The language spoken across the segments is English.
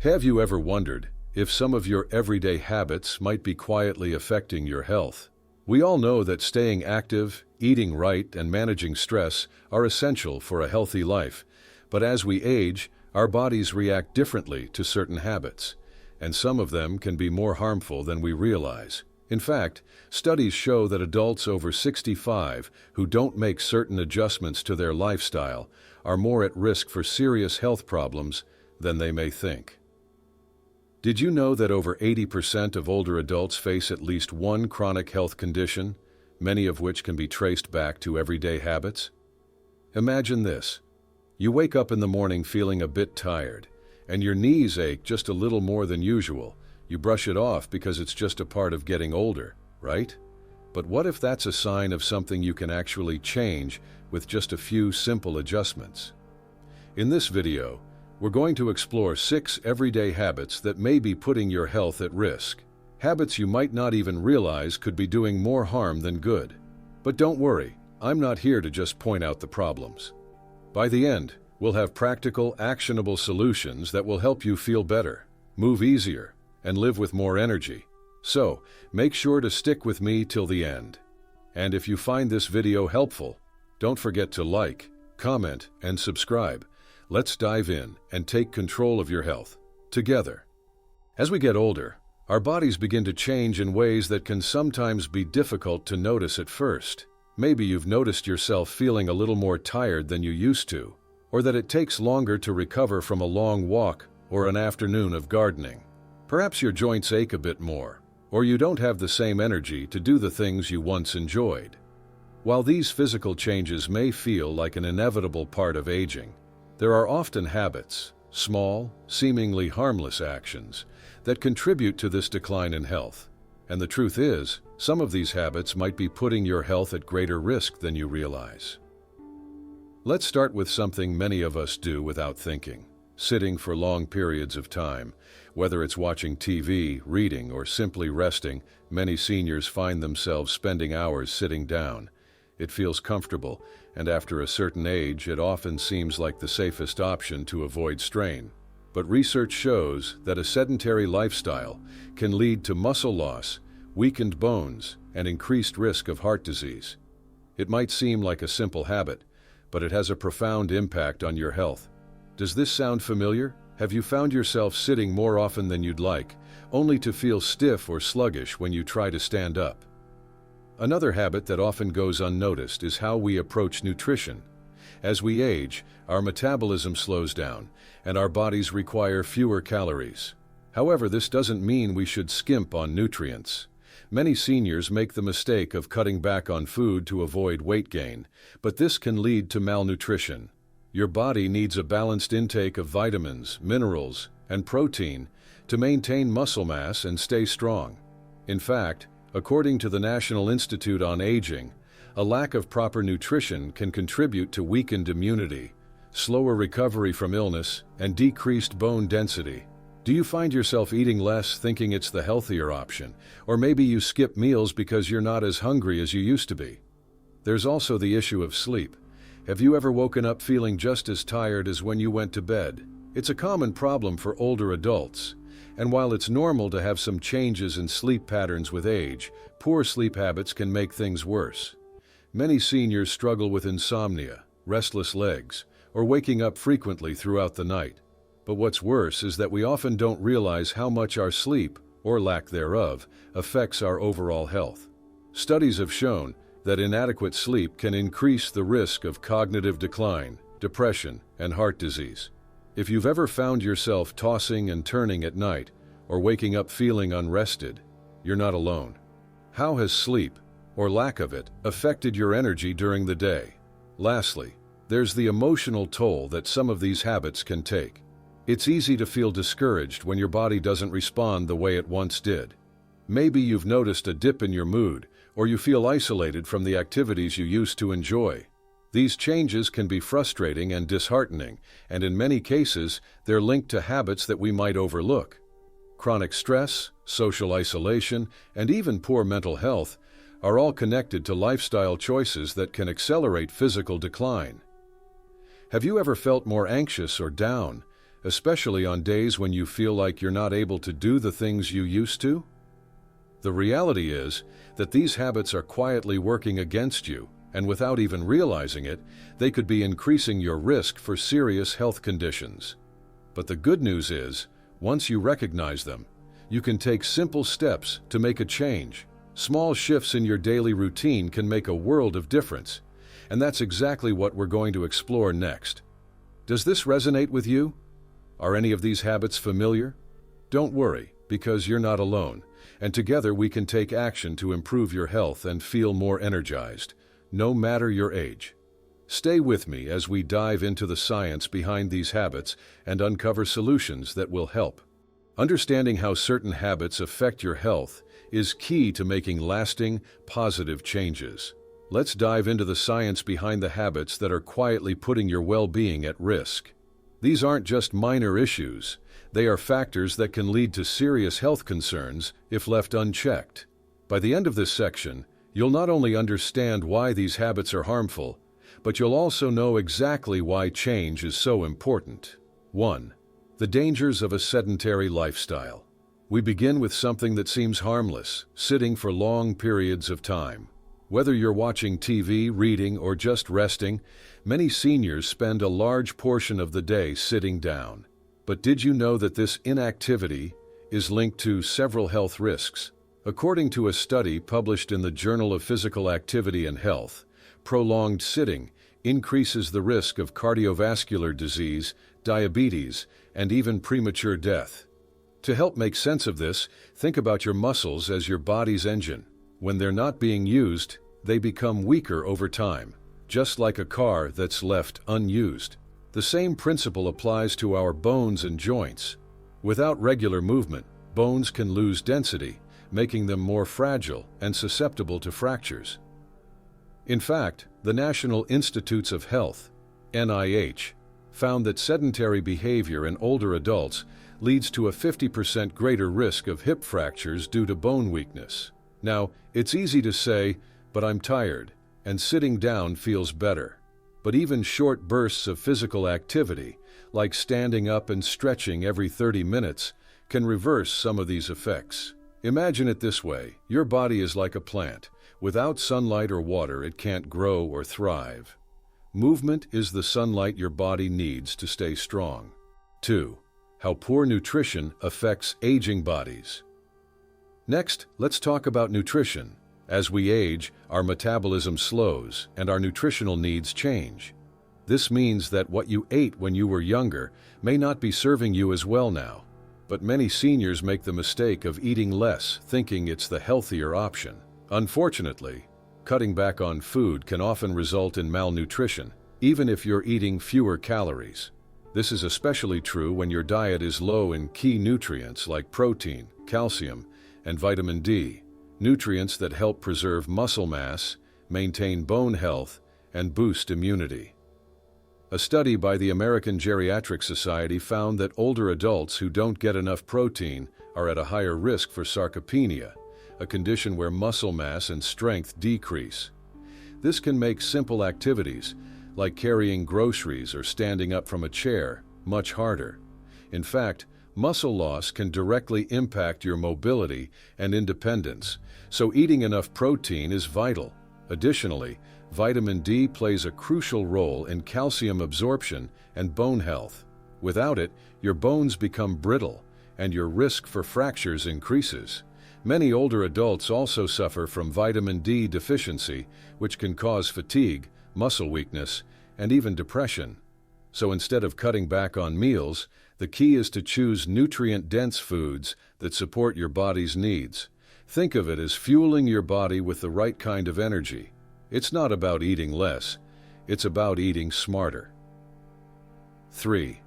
Have you ever wondered if some of your everyday habits might be quietly affecting your health? We all know that staying active, eating right, and managing stress are essential for a healthy life. But as we age, our bodies react differently to certain habits, and some of them can be more harmful than we realize. In fact, studies show that adults over 65 who don't make certain adjustments to their lifestyle are more at risk for serious health problems than they may think. Did you know that over 80% of older adults face at least one chronic health condition, many of which can be traced back to everyday habits? Imagine this. You wake up in the morning feeling a bit tired, and your knees ache just a little more than usual. You brush it off because it's just a part of getting older, right? But what if that's a sign of something you can actually change with just a few simple adjustments? In this video, we're going to explore 6 everyday habits that may be putting your health at risk. Habits you might not even realize could be doing more harm than good. But don't worry, I'm not here to just point out the problems. By the end, we'll have practical, actionable solutions that will help you feel better, move easier, and live with more energy. So, make sure to stick with me till the end. And if you find this video helpful, don't forget to like, comment, and subscribe. Let's dive in and take control of your health together. As we get older, our bodies begin to change in ways that can sometimes be difficult to notice at first. Maybe you've noticed yourself feeling a little more tired than you used to, or that it takes longer to recover from a long walk or an afternoon of gardening. Perhaps your joints ache a bit more, or you don't have the same energy to do the things you once enjoyed. While these physical changes may feel like an inevitable part of aging, there are often habits, small, seemingly harmless actions, that contribute to this decline in health. And the truth is, some of these habits might be putting your health at greater risk than you realize. Let's start with something many of us do without thinking: sitting for long periods of time. Whether it's watching TV, reading, or simply resting, many seniors find themselves spending hours sitting down. It feels comfortable, and after a certain age, it often seems like the safest option to avoid strain. But research shows that a sedentary lifestyle can lead to muscle loss, weakened bones, and increased risk of heart disease. It might seem like a simple habit, but it has a profound impact on your health. Does this sound familiar? Have you found yourself sitting more often than you'd like, only to feel stiff or sluggish when you try to stand up? Another habit that often goes unnoticed is how we approach nutrition. As we age, our metabolism slows down, and our bodies require fewer calories. However, this doesn't mean we should skimp on nutrients. Many seniors make the mistake of cutting back on food to avoid weight gain, but this can lead to malnutrition. Your body needs a balanced intake of vitamins, minerals, and protein to maintain muscle mass and stay strong. In fact, according to the National Institute on Aging, a lack of proper nutrition can contribute to weakened immunity, slower recovery from illness, and decreased bone density. Do you find yourself eating less thinking it's the healthier option? Or maybe you skip meals because you're not as hungry as you used to be? There's also the issue of sleep. Have you ever woken up feeling just as tired as when you went to bed? It's a common problem for older adults. And while it's normal to have some changes in sleep patterns with age, poor sleep habits can make things worse. Many seniors struggle with insomnia, restless legs, or waking up frequently throughout the night. But what's worse is that we often don't realize how much our sleep, or lack thereof, affects our overall health. Studies have shown that inadequate sleep can increase the risk of cognitive decline, depression, and heart disease. If you've ever found yourself tossing and turning at night, or waking up feeling unrested, you're not alone. How has sleep, or lack of it, affected your energy during the day? Lastly, there's the emotional toll that some of these habits can take. It's easy to feel discouraged when your body doesn't respond the way it once did. Maybe you've noticed a dip in your mood, or you feel isolated from the activities you used to enjoy. These changes can be frustrating and disheartening, and in many cases, they're linked to habits that we might overlook. Chronic stress, social isolation, and even poor mental health are all connected to lifestyle choices that can accelerate physical decline. Have you ever felt more anxious or down, especially on days when you feel like you're not able to do the things you used to? The reality is that these habits are quietly working against you, and without even realizing it, they could be increasing your risk for serious health conditions. But the good news is, once you recognize them, you can take simple steps to make a change. Small shifts in your daily routine can make a world of difference, and that's exactly what we're going to explore next. Does this resonate with you? Are any of these habits familiar? Don't worry, because you're not alone, and together we can take action to improve your health and feel more energized, no matter your age. Stay with me as we dive into the science behind these habits and uncover solutions that will help. Understanding how certain habits affect your health is key to making lasting, positive changes. Let's dive into the science behind the habits that are quietly putting your well-being at risk. These aren't just minor issues. They are factors that can lead to serious health concerns if left unchecked. By the end of this section, you'll not only understand why these habits are harmful, but you'll also know exactly why change is so important. 1. The dangers of a sedentary lifestyle. We begin with something that seems harmless, sitting for long periods of time. Whether you're watching TV, reading, or just resting, many seniors spend a large portion of the day sitting down. But did you know that this inactivity is linked to several health risks? According to a study published in the Journal of Physical Activity and Health, prolonged sitting increases the risk of cardiovascular disease, diabetes, and even premature death. To help make sense of this, think about your muscles as your body's engine. When they're not being used, they become weaker over time, just like a car that's left unused. The same principle applies to our bones and joints. Without regular movement, bones can lose density, making them more fragile and susceptible to fractures. In fact, the National Institutes of Health, NIH, found that sedentary behavior in older adults leads to a 50% greater risk of hip fractures due to bone weakness. Now, it's easy to say, but I'm tired, and sitting down feels better. But even short bursts of physical activity, like standing up and stretching every 30 minutes, can reverse some of these effects. Imagine it this way: your body is like a plant. Without sunlight or water, it can't grow or thrive. Movement is the sunlight your body needs to stay strong. 2. How poor nutrition affects aging bodies. Next, let's talk about nutrition. As we age, our metabolism slows and our nutritional needs change. This means that what you ate when you were younger may not be serving you as well now. But many seniors make the mistake of eating less, thinking it's the healthier option. Unfortunately, cutting back on food can often result in malnutrition, even if you're eating fewer calories. This is especially true when your diet is low in key nutrients like protein, calcium, and vitamin D, nutrients that help preserve muscle mass, maintain bone health, and boost immunity. A study by the American Geriatric Society found that older adults who don't get enough protein are at a higher risk for sarcopenia, a condition where muscle mass and strength decrease. This can make simple activities, like carrying groceries or standing up from a chair, much harder. In fact, muscle loss can directly impact your mobility and independence, so eating enough protein is vital. Additionally, vitamin D plays a crucial role in calcium absorption and bone health. Without it, your bones become brittle, and your risk for fractures increases. Many older adults also suffer from vitamin D deficiency, which can cause fatigue, muscle weakness, and even depression. So instead of cutting back on meals, the key is to choose nutrient-dense foods that support your body's needs. Think of it as fueling your body with the right kind of energy. It's not about eating less, it's about eating smarter. 3.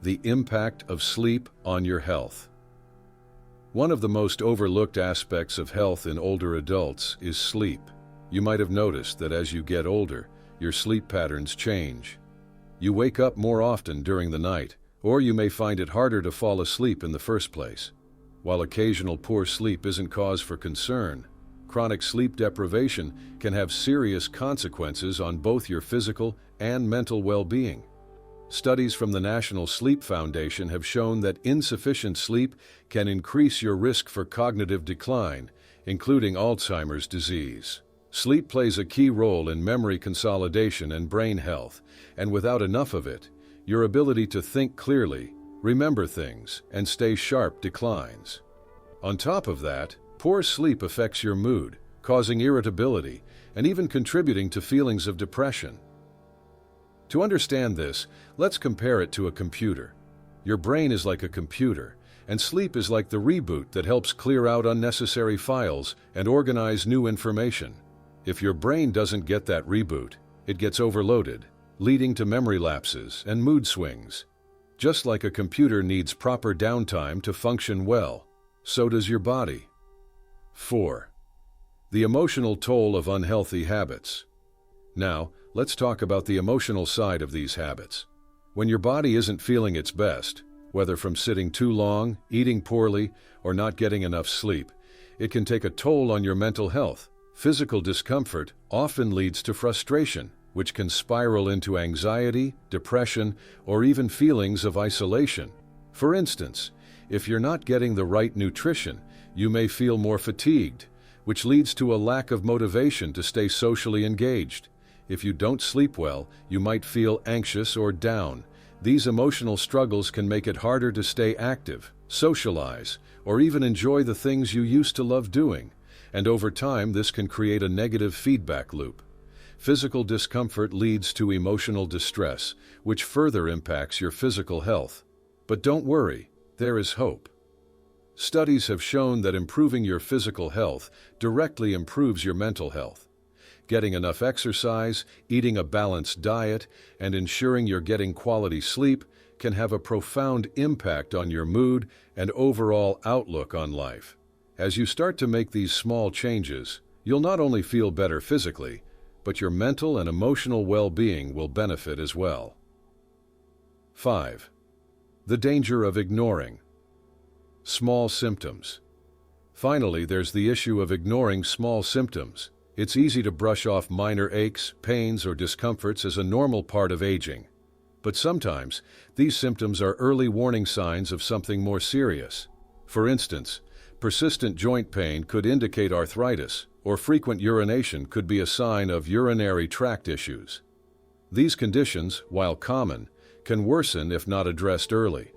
The impact of sleep on your health. One of the most overlooked aspects of health in older adults is sleep. You might have noticed that as you get older, your sleep patterns change. You wake up more often during the night, or you may find it harder to fall asleep in the first place. While occasional poor sleep isn't cause for concern, chronic sleep deprivation can have serious consequences on both your physical and mental well-being. Studies from the National Sleep Foundation have shown that insufficient sleep can increase your risk for cognitive decline, including Alzheimer's disease. Sleep plays a key role in memory consolidation and brain health, and without enough of it, your ability to think clearly, remember things, and stay sharp declines. On top of that, poor sleep affects your mood, causing irritability, and even contributing to feelings of depression. To understand this, let's compare it to a computer. Your brain is like a computer, and sleep is like the reboot that helps clear out unnecessary files and organize new information. If your brain doesn't get that reboot, it gets overloaded, leading to memory lapses and mood swings. Just like a computer needs proper downtime to function well, so does your body. 4. The emotional toll of unhealthy habits. Now, let's talk about the emotional side of these habits. When your body isn't feeling its best, whether from sitting too long, eating poorly, or not getting enough sleep, it can take a toll on your mental health. Physical discomfort often leads to frustration, which can spiral into anxiety, depression, or even feelings of isolation. For instance, if you're not getting the right nutrition, you may feel more fatigued, which leads to a lack of motivation to stay socially engaged. If you don't sleep well, you might feel anxious or down. These emotional struggles can make it harder to stay active, socialize, or even enjoy the things you used to love doing. And over time, this can create a negative feedback loop. Physical discomfort leads to emotional distress, which further impacts your physical health. But don't worry, there is hope. Studies have shown that improving your physical health directly improves your mental health. Getting enough exercise, eating a balanced diet, and ensuring you're getting quality sleep can have a profound impact on your mood and overall outlook on life. As you start to make these small changes, you'll not only feel better physically, but your mental and emotional well-being will benefit as well. 5. The danger of ignoring small symptoms. Finally, there's the issue of ignoring small symptoms. It's easy to brush off minor aches, pains, or discomforts as a normal part of aging. But sometimes, these symptoms are early warning signs of something more serious. For instance, persistent joint pain could indicate arthritis, or frequent urination could be a sign of urinary tract issues. These conditions, while common, can worsen if not addressed early.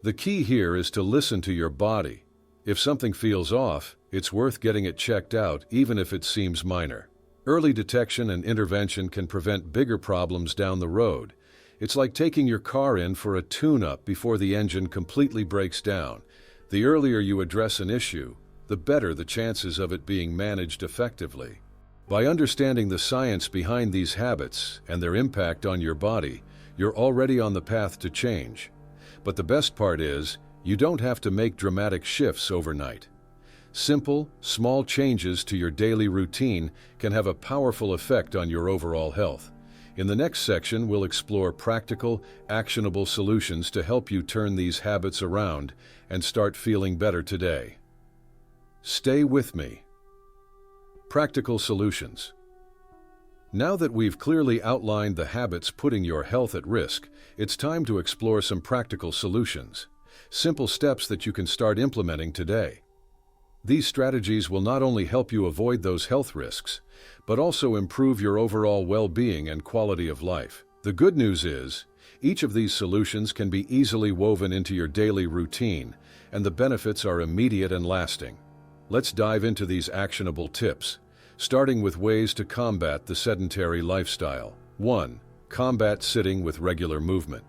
The key here is to listen to your body. If something feels off, it's worth getting it checked out, even if it seems minor. Early detection and intervention can prevent bigger problems down the road. It's like taking your car in for a tune-up before the engine completely breaks down. The earlier you address an issue, the better the chances of it being managed effectively. By understanding the science behind these habits and their impact on your body, you're already on the path to change. But the best part is, you don't have to make dramatic shifts overnight. Simple, small changes to your daily routine can have a powerful effect on your overall health. In the next section, we'll explore practical, actionable solutions to help you turn these habits around and start feeling better today. Stay with me. Practical solutions. Now that we've clearly outlined the habits putting your health at risk, it's time to explore some practical solutions. Simple steps that you can start implementing today. These strategies will not only help you avoid those health risks, but also improve your overall well-being and quality of life. The good news is, each of these solutions can be easily woven into your daily routine, and the benefits are immediate and lasting. Let's dive into these actionable tips, starting with ways to combat the sedentary lifestyle. 1. Combat sitting with regular movement.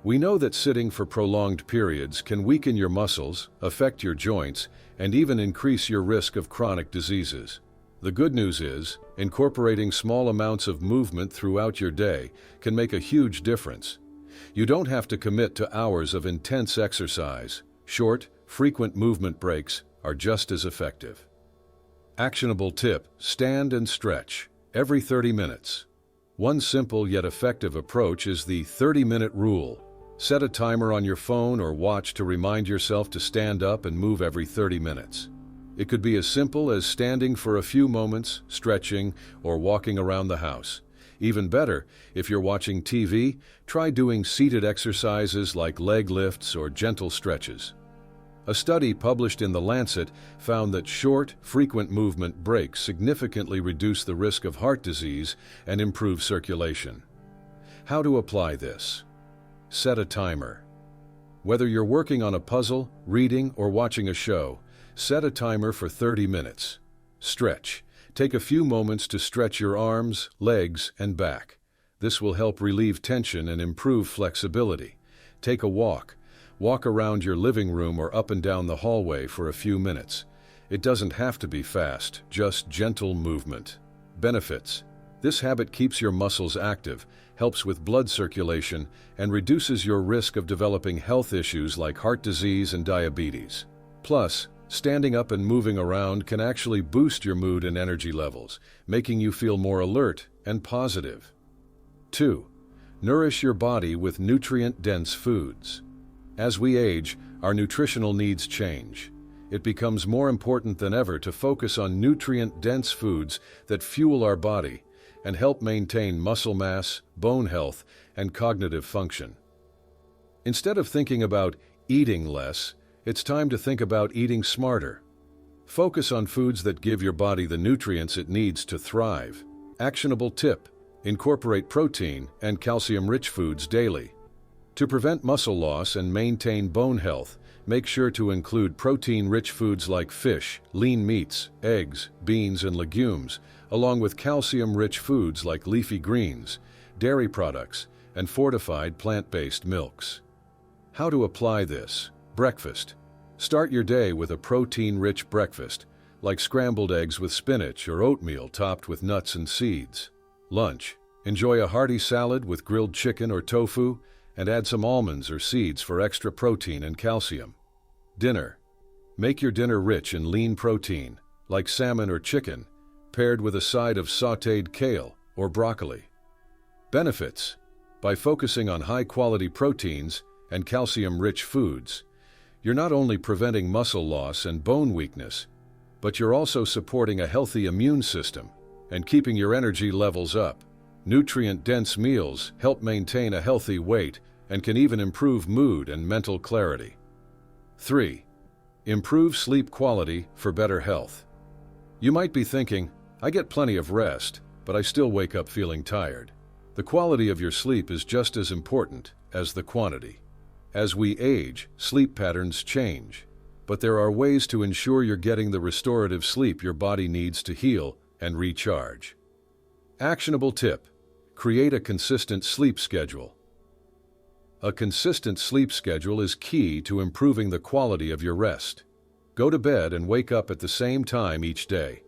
We know that sitting for prolonged periods can weaken your muscles, affect your joints, and even increase your risk of chronic diseases. The good news is, incorporating small amounts of movement throughout your day can make a huge difference. You don't have to commit to hours of intense exercise. Short, frequent movement breaks are just as effective. Actionable tip: stand and stretch every 30 minutes. One simple yet effective approach is the 30-minute rule. Set a timer on your phone or watch to remind yourself to stand up and move every 30 minutes. It could be as simple as standing for a few moments, stretching, or walking around the house. Even better, if you're watching TV, try doing seated exercises like leg lifts or gentle stretches. A study published in The Lancet found that short, frequent movement breaks significantly reduce the risk of heart disease and improve circulation. How to apply this? Set a timer. Whether you're working on a puzzle, reading, or watching a show, set a timer for 30 minutes. Stretch. Take a few moments to stretch your arms, legs, and back. This will help relieve tension and improve flexibility. Take a walk. Walk around your living room or up and down the hallway for a few minutes. It doesn't have to be fast, just gentle movement. Benefits. This habit keeps your muscles active, helps with blood circulation, and reduces your risk of developing health issues like heart disease and diabetes. Plus, standing up and moving around can actually boost your mood and energy levels, making you feel more alert and positive. 2. Nourish your body with nutrient-dense foods. As we age, our nutritional needs change. It becomes more important than ever to focus on nutrient-dense foods that fuel our body and help maintain muscle mass, bone health, and cognitive function. Instead of thinking about eating less, it's time to think about eating smarter. Focus on foods that give your body the nutrients it needs to thrive. Actionable tip: incorporate protein and calcium-rich foods daily. To prevent muscle loss and maintain bone health, make sure to include protein-rich foods like fish, lean meats, eggs, beans, and legumes, along with calcium-rich foods like leafy greens, dairy products, and fortified plant-based milks. How to apply this? Breakfast. Start your day with a protein-rich breakfast, like scrambled eggs with spinach or oatmeal topped with nuts and seeds. Lunch. Enjoy a hearty salad with grilled chicken or tofu, and add some almonds or seeds for extra protein and calcium. Dinner. Make your dinner rich in lean protein, like salmon or chicken, paired with a side of sautéed kale or broccoli. Benefits. By focusing on high-quality proteins and calcium-rich foods, you're not only preventing muscle loss and bone weakness, but you're also supporting a healthy immune system and keeping your energy levels up. Nutrient-dense meals help maintain a healthy weight and can even improve mood and mental clarity. 3. Improve sleep quality for better health. You might be thinking, I get plenty of rest, but I still wake up feeling tired. The quality of your sleep is just as important as the quantity. As we age, sleep patterns change, but there are ways to ensure you're getting the restorative sleep your body needs to heal and recharge. Actionable tip: create a consistent sleep schedule. A consistent sleep schedule is key to improving the quality of your rest. Go to bed and wake up at the same time each day.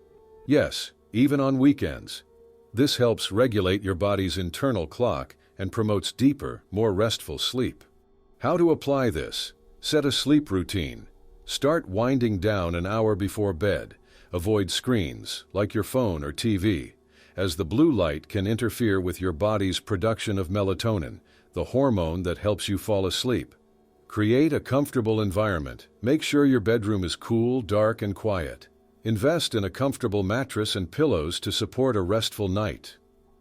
Yes, even on weekends. This helps regulate your body's internal clock and promotes deeper, more restful sleep. How to apply this? Set a sleep routine. Start winding down an hour before bed. Avoid screens, like your phone or TV, as the blue light can interfere with your body's production of melatonin, the hormone that helps you fall asleep. Create a comfortable environment. Make sure your bedroom is cool, dark, and quiet. Invest in a comfortable mattress and pillows to support a restful night.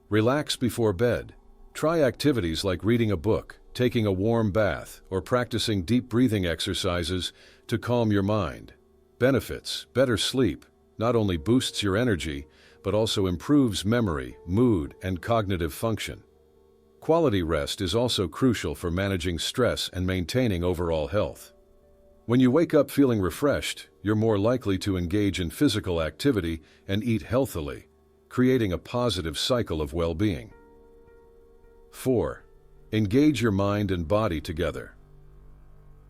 Relax before bed. Try activities like reading a book, taking a warm bath, or practicing deep breathing exercises to calm your mind. Benefits: better sleep not only boosts your energy, but also improves memory, mood, and cognitive function. Quality rest is also crucial for managing stress and maintaining overall health. When you wake up feeling refreshed, you're more likely to engage in physical activity and eat healthily, creating a positive cycle of well-being. 4. Engage your mind and body together.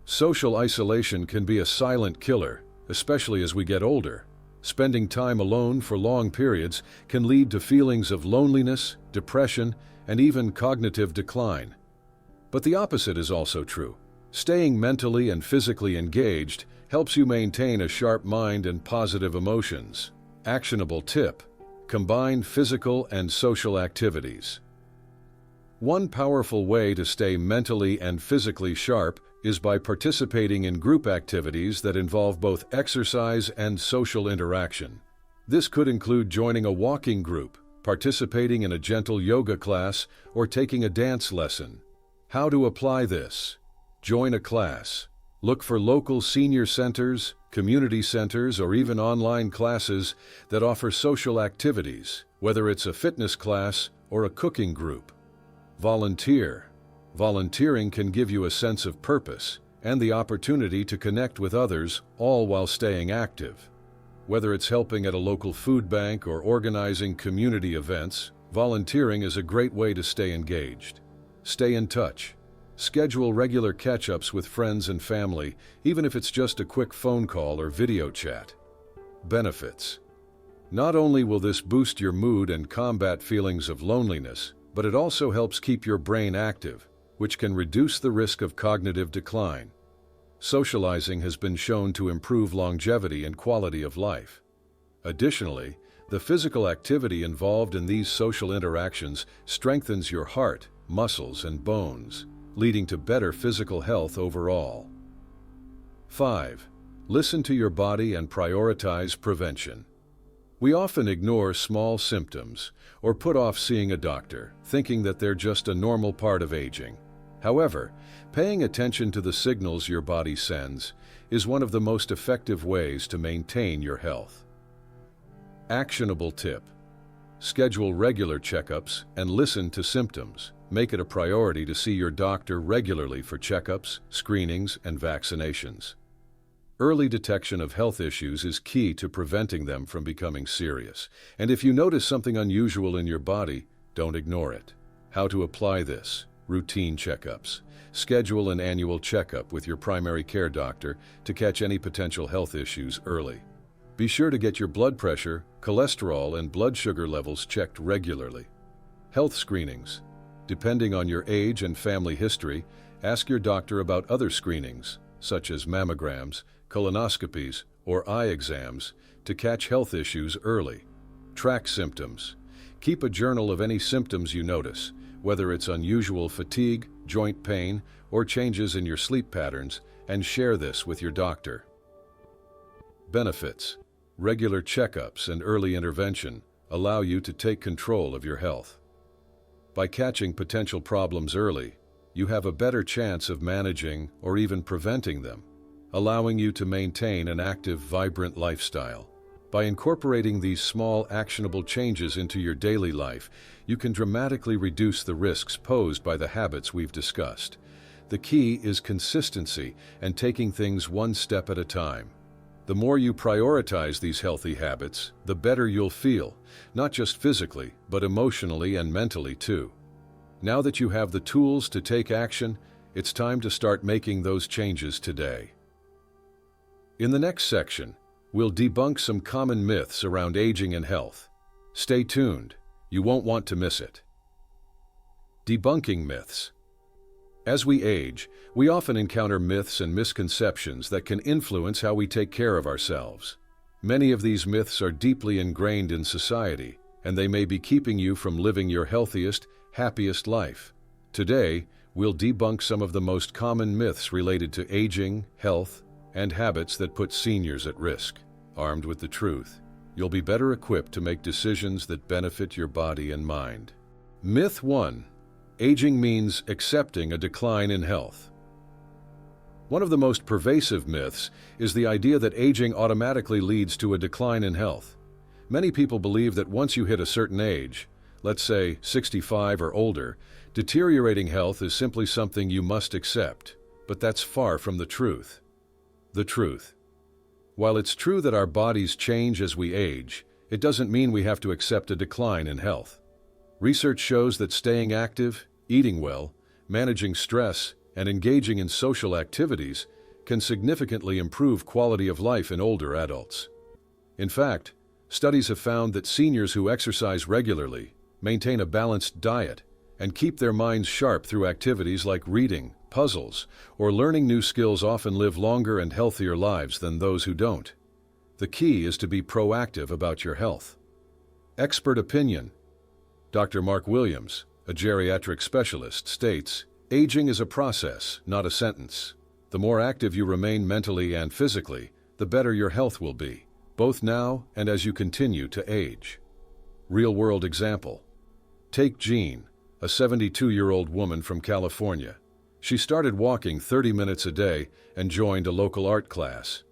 Social isolation can be a silent killer, especially as we get older. Spending time alone for long periods can lead to feelings of loneliness, depression, and even cognitive decline. But the opposite is also true. Staying mentally and physically engaged helps you maintain a sharp mind and positive emotions. Actionable tip: combine physical and social activities. One powerful way to stay mentally and physically sharp is by participating in group activities that involve both exercise and social interaction. This could include joining a walking group, participating in a gentle yoga class, or taking a dance lesson. How to apply this? Join a class. Look for local senior centers, community centers, or even online classes that offer social activities, whether it's a fitness class or a cooking group. Volunteer. Volunteering can give you a sense of purpose and the opportunity to connect with others, all while staying active. Whether it's helping at a local food bank or organizing community events, volunteering is a great way to stay engaged. Stay in touch. Schedule regular catch-ups with friends and family, even if it's just a quick phone call or video chat. Benefits. Not only will this boost your mood and combat feelings of loneliness, but it also helps keep your brain active, which can reduce the risk of cognitive decline. Socializing has been shown to improve longevity and quality of life. Additionally, the physical activity involved in these social interactions strengthens your heart, muscles, and bones, leading to better physical health overall. 5. Listen to your body and prioritize prevention. We often ignore small symptoms or put off seeing a doctor, thinking that they're just a normal part of aging. However, paying attention to the signals your body sends is one of the most effective ways to maintain your health. Actionable tip. Schedule regular checkups and listen to symptoms. Make it a priority to see your doctor regularly for checkups, screenings, and vaccinations. Early detection of health issues is key to preventing them from becoming serious. And if you notice something unusual in your body, don't ignore it. How to apply this? Routine checkups. Schedule an annual checkup with your primary care doctor to catch any potential health issues early. Be sure to get your blood pressure, cholesterol, and blood sugar levels checked regularly. Health screenings. Depending on your age and family history, ask your doctor about other screenings, such as mammograms, colonoscopies, or eye exams, to catch health issues early. Track symptoms. Keep a journal of any symptoms you notice, whether it's unusual fatigue, joint pain, or changes in your sleep patterns, and share this with your doctor. Benefits. Regular checkups and early intervention allow you to take control of your health. By catching potential problems early, you have a better chance of managing or even preventing them, allowing you to maintain an active, vibrant lifestyle. By incorporating these small, actionable changes into your daily life, you can dramatically reduce the risks posed by the habits we've discussed. The key is consistency and taking things one step at a time. The more you prioritize these healthy habits, the better you'll feel, not just physically, but emotionally and mentally too. Now that you have the tools to take action, it's time to start making those changes today. In the next section, we'll debunk some common myths around aging and health. Stay tuned, you won't want to miss it. Debunking myths. As we age, we often encounter myths and misconceptions that can influence how we take care of ourselves. Many of these myths are deeply ingrained in society, and they may be keeping you from living your healthiest, happiest life. Today, we'll debunk some of the most common myths related to aging, health, and habits that put seniors at risk. Armed with the truth, you'll be better equipped to make decisions that benefit your body and mind. Myth 1. Aging means accepting a decline in health. One of the most pervasive myths is the idea that aging automatically leads to a decline in health. Many people believe that once you hit a certain age, let's say 65 or older, deteriorating health is simply something you must accept. But that's far from the truth. The truth. While it's true that our bodies change as we age, it doesn't mean we have to accept a decline in health. Research shows that staying active, eating well, managing stress, and engaging in social activities can significantly improve quality of life in older adults. In fact, studies have found that seniors who exercise regularly, maintain a balanced diet, and keep their minds sharp through activities like reading, puzzles, or learning new skills often live longer and healthier lives than those who don't. The key is to be proactive about your health. Expert opinion. Dr. Mark Williams, a geriatric specialist, states, "Aging is a process, not a sentence. The more active you remain mentally and physically, the better your health will be, both now and as you continue to age." Real-world example. Take Jean, a 72-year-old woman from California. She started walking 30 minutes a day and joined a local art class.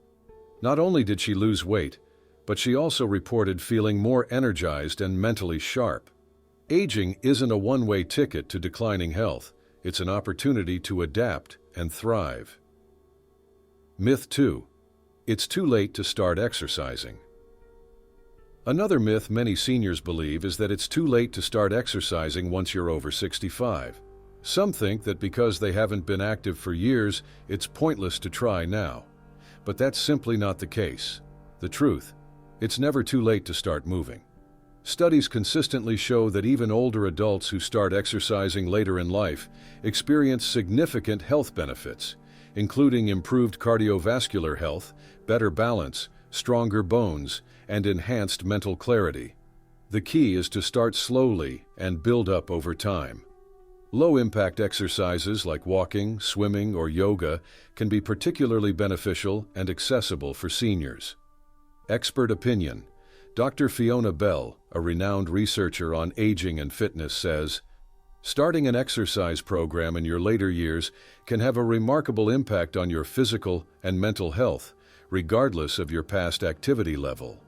Not only did she lose weight, but she also reported feeling more energized and mentally sharp. Aging isn't a one-way ticket to declining health. It's an opportunity to adapt and thrive. Myth 2. It's too late to start exercising. Another myth many seniors believe is that it's too late to start exercising once you're over 65. Some think that because they haven't been active for years, it's pointless to try now. But that's simply not the case. The truth, it's never too late to start moving. Studies consistently show that even older adults who start exercising later in life experience significant health benefits, including improved cardiovascular health, better balance, stronger bones, and enhanced mental clarity. The key is to start slowly and build up over time. Low-impact exercises like walking, swimming, or yoga can be particularly beneficial and accessible for seniors. Expert opinion. Dr. Fiona Bell, a renowned researcher on aging and fitness, says, "Starting an exercise program in your later years can have a remarkable impact on your physical and mental health, regardless of your past activity level."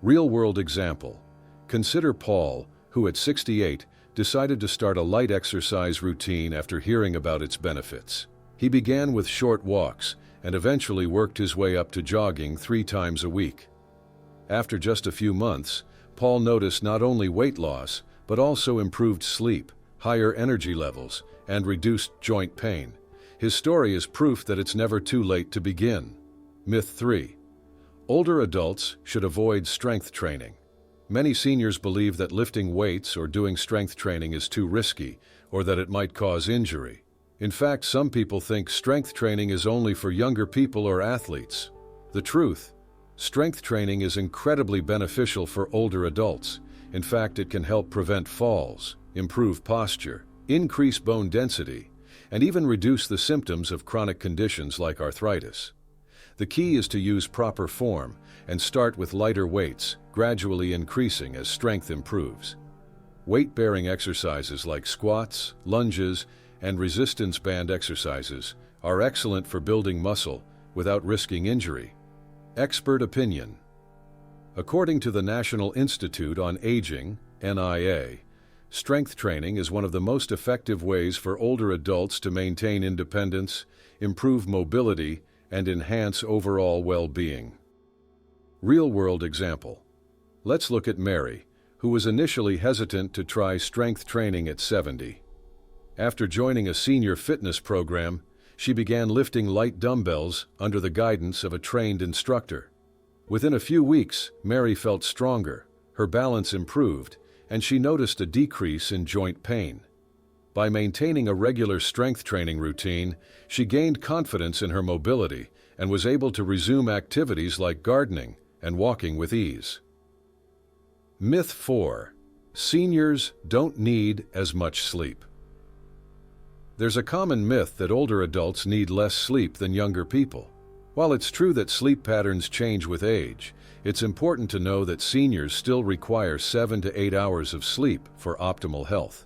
Real-world example. Consider Paul, who at 68 decided to start a light exercise routine after hearing about its benefits. He began with short walks and eventually worked his way up to jogging 3 times a week. After just a few months, Paul noticed not only weight loss, but also improved sleep, higher energy levels, and reduced joint pain. His story is proof that it's never too late to begin. Myth 3. Older adults should avoid strength training. Many seniors believe that lifting weights or doing strength training is too risky, or that it might cause injury. In fact, some people think strength training is only for younger people or athletes. The truth, strength training is incredibly beneficial for older adults. In fact, it can help prevent falls, improve posture, increase bone density, and even reduce the symptoms of chronic conditions like arthritis. The key is to use proper form and start with lighter weights, gradually increasing as strength improves. Weight-bearing exercises like squats, lunges, and resistance band exercises are excellent for building muscle without risking injury. Expert opinion. According to the National Institute on Aging, NIA, strength training is one of the most effective ways for older adults to maintain independence, improve mobility, and enhance overall well-being. Real-world example. Let's look at Mary, who was initially hesitant to try strength training at 70. After joining a senior fitness program, she began lifting light dumbbells under the guidance of a trained instructor. Within a few weeks, Mary felt stronger, her balance improved, and she noticed a decrease in joint pain. By maintaining a regular strength training routine, she gained confidence in her mobility and was able to resume activities like gardening and walking with ease. Myth 4. Seniors don't need as much sleep. There's a common myth that older adults need less sleep than younger people. While it's true that sleep patterns change with age, it's important to know that seniors still require 7 to 8 hours of sleep for optimal health.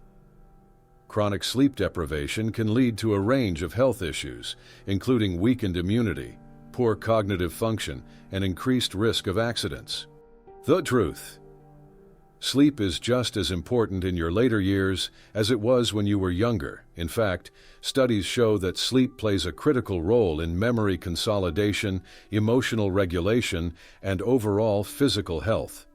Chronic sleep deprivation can lead to a range of health issues, including weakened immunity, poor cognitive function, and increased risk of accidents. The truth. Sleep is just as important in your later years as it was when you were younger. In fact, studies show that sleep plays a critical role in memory consolidation, emotional regulation, and overall physical health.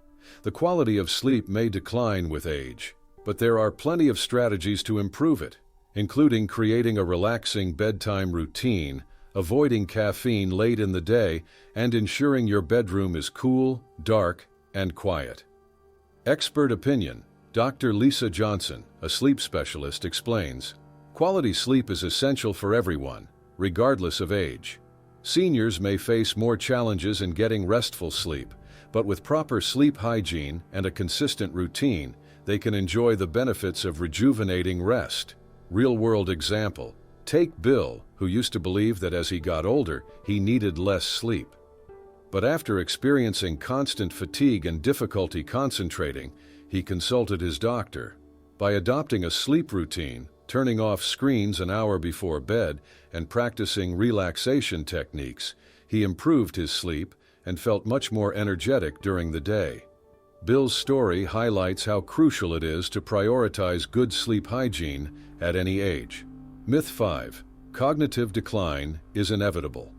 The quality of sleep may decline with age, but there are plenty of strategies to improve it, including creating a relaxing bedtime routine, avoiding caffeine late in the day, and ensuring your bedroom is cool, dark, and quiet. Expert opinion. Dr. Lisa Johnson, a sleep specialist, explains, "Quality sleep is essential for everyone, regardless of age. Seniors may face more challenges in getting restful sleep, but with proper sleep hygiene and a consistent routine, they can enjoy the benefits of rejuvenating rest." Real-world example. Take Bill, who used to believe that as he got older, he needed less sleep. But after experiencing constant fatigue and difficulty concentrating, he consulted his doctor. By adopting a sleep routine, turning off screens an hour before bed, and practicing relaxation techniques, he improved his sleep and felt much more energetic during the day. Bill's story highlights how crucial it is to prioritize good sleep hygiene at any age. Myth 5. Cognitive decline is inevitable.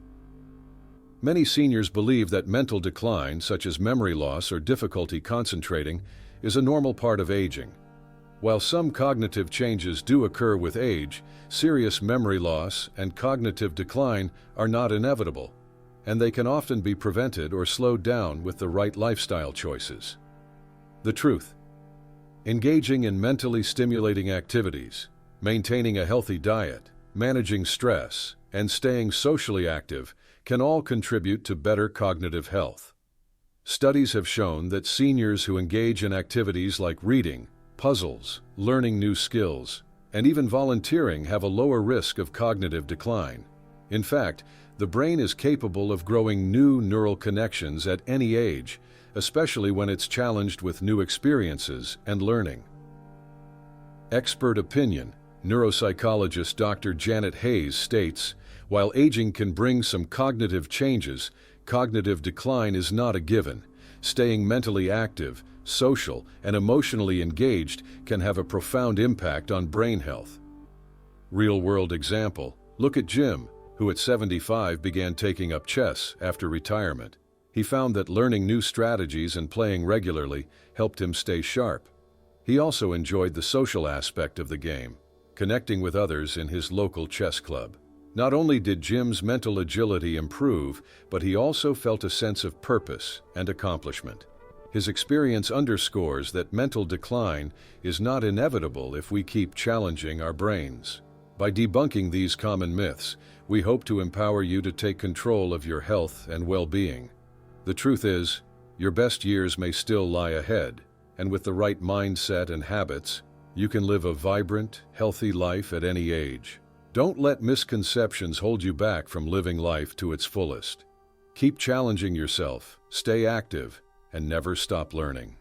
Many seniors believe that mental decline, such as memory loss or difficulty concentrating, is a normal part of aging. While some cognitive changes do occur with age, serious memory loss and cognitive decline are not inevitable, and they can often be prevented or slowed down with the right lifestyle choices. The truth: engaging in mentally stimulating activities, maintaining a healthy diet, managing stress, and staying socially active can all contribute to better cognitive health. Studies have shown that seniors who engage in activities like reading, puzzles, learning new skills, and even volunteering have a lower risk of cognitive decline. In fact, the brain is capable of growing new neural connections at any age, especially when it's challenged with new experiences and learning. Expert opinion. Neuropsychologist Dr. Janet Hayes states, "While aging can bring some cognitive changes, cognitive decline is not a given. Staying mentally active, social, and emotionally engaged can have a profound impact on brain health." Real-world example: look at Jim, who at 75 began taking up chess after retirement. He found that learning new strategies and playing regularly helped him stay sharp. He also enjoyed the social aspect of the game, connecting with others in his local chess club. Not only did Jim's mental agility improve, but he also felt a sense of purpose and accomplishment. His experience underscores that mental decline is not inevitable if we keep challenging our brains. By debunking these common myths, we hope to empower you to take control of your health and well-being. The truth is, your best years may still lie ahead, and with the right mindset and habits, you can live a vibrant, healthy life at any age. Don't let misconceptions hold you back from living life to its fullest. Keep challenging yourself, stay active, and never stop learning.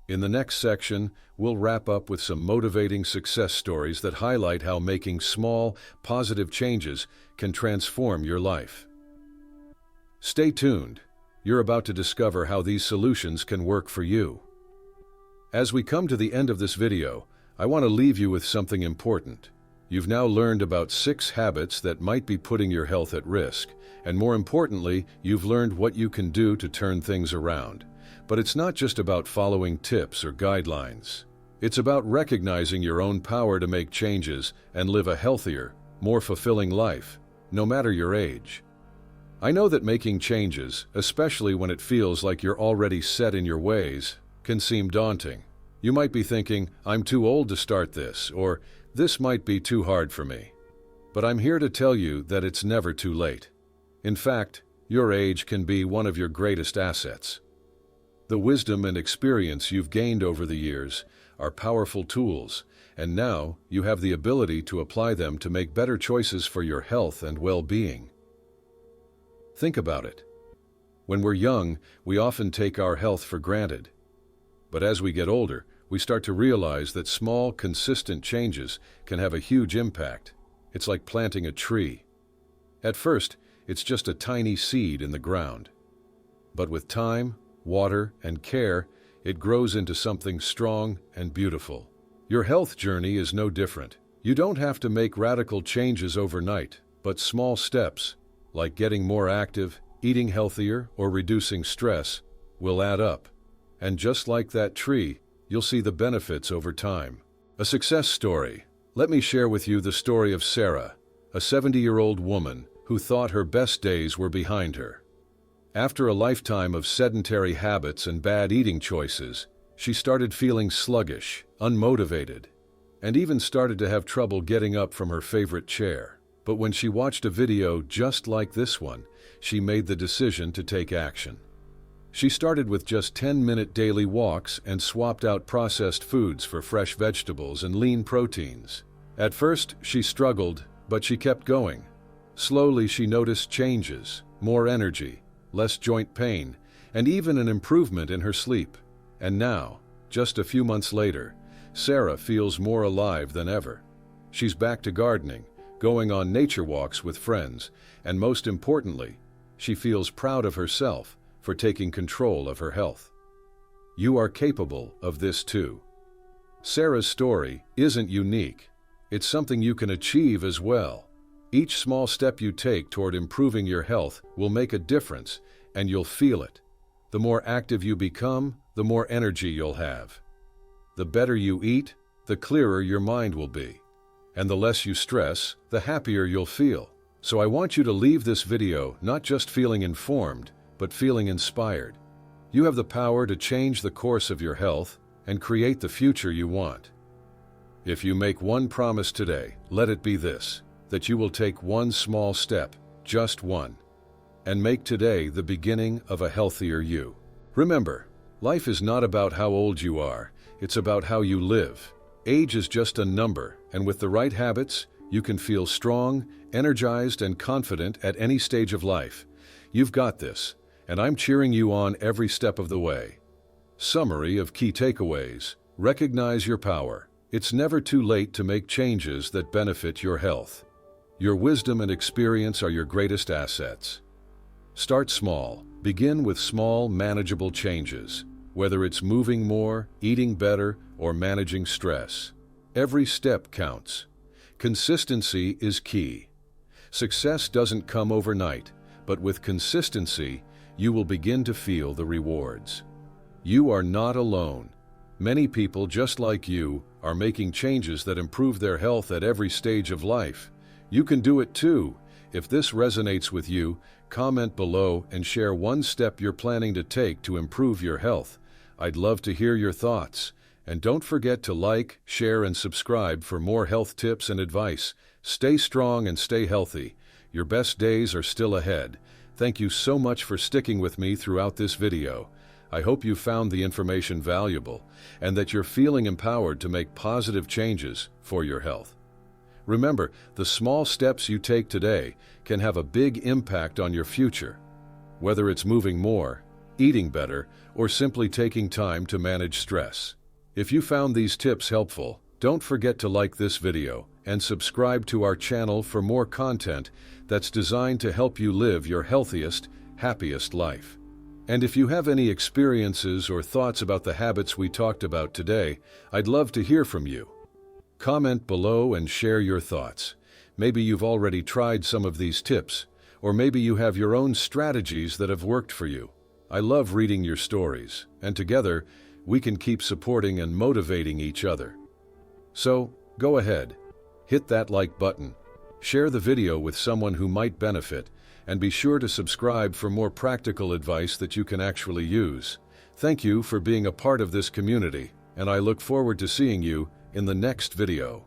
In the next section, we'll wrap up with some motivating success stories that highlight how making small, positive changes can transform your life. Stay tuned. You're about to discover how these solutions can work for you. As we come to the end of this video, I want to leave you with something important. You've now learned about 6 habits that might be putting your health at risk, and more importantly, you've learned what you can do to turn things around. But it's not just about following tips or guidelines. It's about recognizing your own power to make changes and live a healthier, more fulfilling life, no matter your age. I know that making changes, especially when it feels like you're already set in your ways, can seem daunting. You might be thinking, "I'm too old to start this," or "This might be too hard for me." But I'm here to tell you that it's never too late. In fact, your age can be one of your greatest assets. The wisdom and experience you've gained over the years are powerful tools, and now you have the ability to apply them to make better choices for your health and well-being. Think about it. When we're young, we often take our health for granted. But as we get older, we start to realize that small, consistent changes can have a huge impact. It's like planting a tree. At first, it's just a tiny seed in the ground. But with time, water, and care, it grows into something strong and beautiful. Your health journey is no different. You don't have to make radical changes overnight, but small steps, like getting more active, eating healthier, or reducing stress, will add up. And just like that tree, you'll see the benefits over time. A success story. Let me share with you the story of Sarah, a 70-year-old woman who thought her best days were behind her. After a lifetime of sedentary habits and bad eating choices, she started feeling sluggish, unmotivated, and even started to have trouble getting up from her favorite chair. But when she watched a video just like this one, she made the decision to take action. She started with just 10-minute daily walks and swapped out processed foods for fresh vegetables and lean proteins. At first, she struggled, but she kept going. Slowly, she noticed changes, more energy, less joint pain, and even an improvement in her sleep. And now, just a few months later, Sarah feels more alive than ever. She's back to gardening, going on nature walks with friends, and most importantly, she feels proud of herself for taking control of her health. You are capable of this too. Sarah's story isn't unique. It's something you can achieve as well. Each small step you take toward improving your health will make a difference, and you'll feel it. The more active you become, the more energy you'll have. The better you eat, the clearer your mind will be. And the less you stress, the happier you'll feel. So I want you to leave this video not just feeling informed, but feeling inspired. You have the power to change the course of your health and create the future you want. If you make one promise today, let it be this, that you will take one small step, just one, and make today the beginning of a healthier you. Remember, life is not about how old you are, it's about how you live. Age is just a number, and with the right habits, you can feel strong, energized, and confident at any stage of life. You've got this, and I'm cheering you on every step of the way. Summary of key takeaways. Recognize your power. It's never too late to make changes that benefit your health. Your wisdom and experience are your greatest assets. Start small. Begin with small, manageable changes, whether it's moving more, eating better, or managing stress. Every step counts. Consistency is key. Success doesn't come overnight, but with consistency, you will begin to feel the rewards. You are not alone. Many people just like you are making changes that improve their health at every stage of life. You can do it too. If this resonates with you, comment below and share one step you're planning to take to improve your health. I'd love to hear your thoughts. And don't forget to like, share, and subscribe for more health tips and advice. Stay strong and stay healthy. Your best days are still ahead. Thank you so much for sticking with me throughout this video. I hope you found the information valuable and that you're feeling empowered to make positive changes for your health. Remember, the small steps you take today can have a big impact on your future. Whether it's moving more, eating better, or simply taking time to manage stress. If you found these tips helpful, don't forget to like this video and subscribe to our channel for more content that's designed to help you live your healthiest, happiest life. And if you have any experiences or thoughts about the habits we talked about today, I'd love to hear from you. Comment below and share your thoughts. Maybe you've already tried some of these tips, or maybe you have your own strategies that have worked for you. I love reading your stories, and together, we can keep supporting and motivating each other. So, go ahead, hit that like button, share the video with someone who might benefit, and be sure to subscribe for more practical advice that you can actually use. Thank you for being a part of this community, and I look forward to seeing you in the next video.